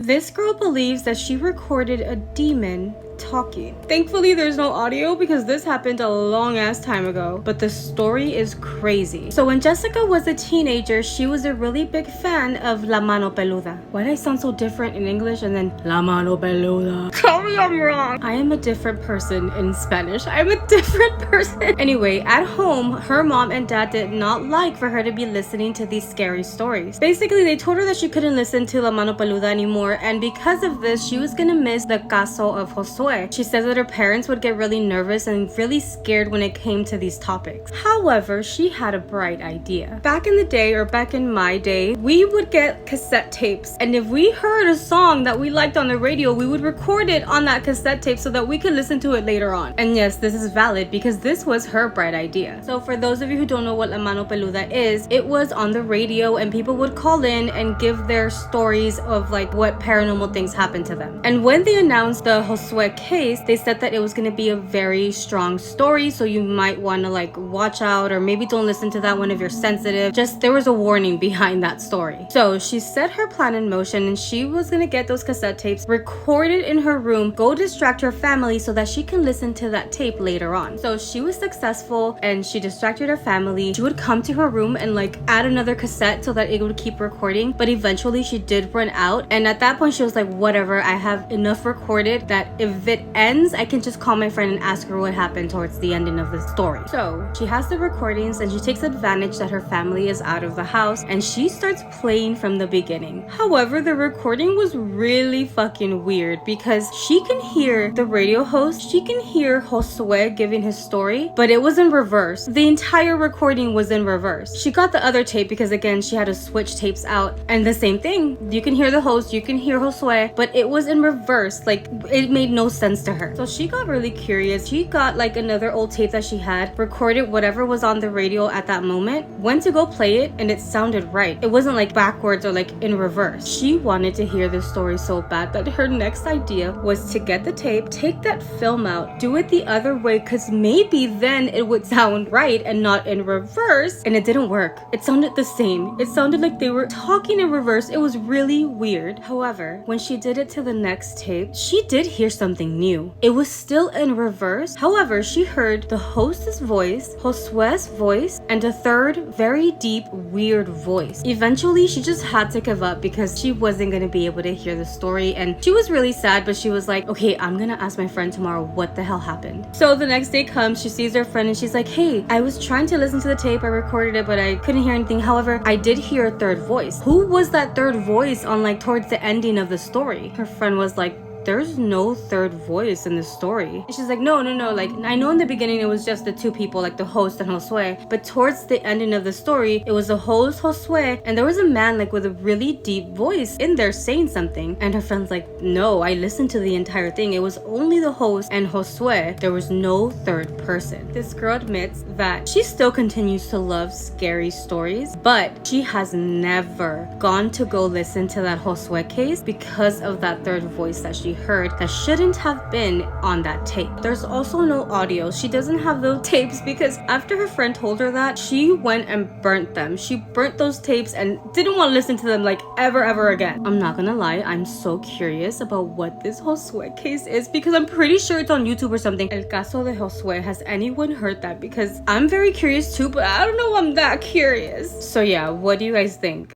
This girl believes that she recorded a demon talking. Thankfully, there's no audio because this happened a long ass time ago, but the story is crazy. So when Jessica was a teenager, she was a really big fan of La Mano Peluda. Why did I sound so different in English and then La Mano Peluda? Tell me I'm wrong. I am a different person in Spanish. I'm a different person. Anyway, at home, her mom and dad did not like for her to be listening to these scary stories. Basically, they told her that she couldn't listen to La Mano Peluda anymore, and because of this, she was gonna miss the Caso of Josué. She said that her parents would get really nervous and really scared when it came to these topics. However, she had a bright idea. Back in the day, or back in my day, we would get cassette tapes, and if we heard a song that we liked on the radio, we would record it on that cassette tape so that we could listen to it later on. And yes, this is valid because this was her bright idea. So for those of you who don't know what La Mano Peluda is, it was on the radio and people would call in and give their stories of like what paranormal things happened to them. And when they announced the Josué case, they said that it was going to be a very strong story, so you might want to like watch out, or maybe don't listen to that one if you're sensitive. Just there was a warning behind that story. So she set her plan in motion, and she was going to get those cassette tapes, record it in her room, go distract her family so that she can listen to that tape later on. So she was successful and she distracted her family. She would come to her room and like add another cassette so that it would keep recording, but eventually she did run out, and at that point she was like, whatever, I have enough recorded that if it ends, I can just call my friend and ask her what happened towards the ending of the story. So she has the recordings and she takes advantage that her family is out of the house, and she starts playing from the beginning. However, the recording was really fucking weird because she can hear the radio host, she can hear Josué giving his story, but it was in reverse. The entire recording was in reverse. She got the other tape because again, she had to switch tapes out, and the same thing. You can hear the host, you can hear Josué, but it was in reverse. Like, it made no sense to her. So she got really curious. She got like another old tape that she had, recorded whatever was on the radio at that moment, went to go play it, and it sounded right. It wasn't like backwards or like in reverse. She wanted to hear this story so bad that her next idea was to get the tape, take that film out, do it the other way, because maybe then it would sound right and not in reverse. And it didn't work. It sounded the same. It sounded like they were talking in reverse. It was really weird. However, when she did it to the next tape, she did hear something new. It was still in reverse. However, she heard the host's voice, Josué's voice, and a third very deep, weird voice. Eventually, she just had to give up because she wasn't going to be able to hear the story, and she was really sad, but she was like, okay, I'm going to ask my friend tomorrow what the hell happened. So the next day comes, she sees her friend and she's like, hey, I was trying to listen to the tape, I recorded it, but I couldn't hear anything. However, I did hear a third voice. Who was that third voice on like towards the ending of the story? Her friend was like, there's no third voice in the story. And she's like, no, like, I know in the beginning it was just the two people, like the host and Josué, but towards the ending of the story, it was the host, Josué, and there was a man like with a really deep voice in there saying something. And her friend's like, no, I listened to the entire thing. It was only the host and Josué. There was no third person. This girl admits that she still continues to love scary stories, but she has never gone to go listen to that Josué case because of that third voice that she heard that shouldn't have been on that tape. There's also no audio. She doesn't have those tapes because after her friend told her that, she went and burnt them. She burnt those tapes and didn't want to listen to them like ever again. I'm not gonna lie, I'm so curious about what this Josué case is because I'm pretty sure it's on YouTube or something. El Caso de Josué. Has anyone heard that? Because I'm very curious too, but I don't know, I'm that curious. So yeah, what do you guys think?